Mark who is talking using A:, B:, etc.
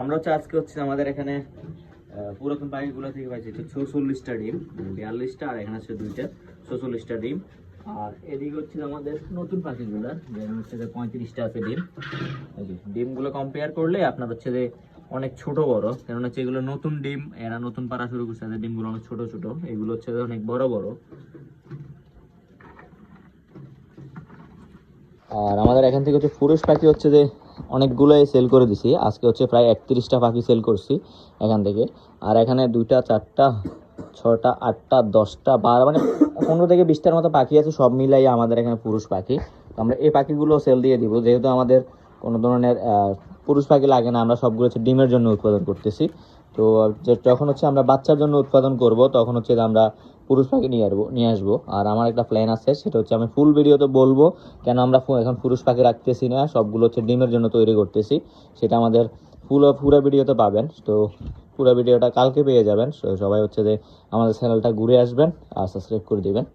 A: আমরা হচ্ছে আজকে হচ্ছে আমাদের এখানে পুরাতন পাখিগুলো থেকে পাইছি 46টা ডিম, 42টা, আর এখানে হচ্ছে 2টা 46টা ডিম। আর এদিকে হচ্ছে আমাদের নতুন পাখিগুলো, যেখানে হচ্ছে যে 35টা আছে ডিম। এই যে ডিমগুলো কম্পেয়ার করলে আপনার হচ্ছে যে অনেক ছোট বড়, কারণ হচ্ছে এগুলো নতুন ডিম, এরা নতুন পাড়া শুরু করছে, ডিমগুলো অনেক ছোট ছোট, এগুলো হচ্ছে যে অনেক বড় বড়। আর আমাদের এখান থেকে হচ্ছে পুরুষ পাখি হচ্ছে যে অনেকগুলোই সেল করে দিছি আজকে, হচ্ছে প্রায় 31টা পাখি সেল করছি এখান থেকে। আর এখানে 2টা 4টা 6টা 8টা 10টা 12 মানে 15 থেকে 20টার মতো পাখি আছে, সব মিলাই আমাদের এখানে পুরুষ পাখি। তো আমরা এই পাখিগুলো সেল দিয়ে দিব, যেহেতু আমাদের কোনো ধরনের পুরুষ পাখি লাগে না, আমরা সবগুলো হচ্ছে ডিমের জন্য উৎপাদন করতেছি। তো যখন হচ্ছে আমরা বাচ্চার জন্য উৎপাদন করব, তখন হচ্ছে আমরা পুরুষ পাখি নিয়ে আসবো। আর আমার একটা প্ল্যান আছে, সেটা হচ্ছে আমি ফুল ভিডিওতে বলবো কেন আমরা এখন পুরুষ পাখি রাখতেছি না, সবগুলো হচ্ছে ডিমের জন্য তৈরি করতেছি। সেটা আমাদের পুরো ভিডিওতে পাবেন। তো পুরো ভিডিওটা কালকে পেয়ে যাবেন। সবাই হচ্ছে যে আমাদের চ্যানেলটা ঘুরে আসবেন আর সাবস্ক্রাইব করে দিবেন।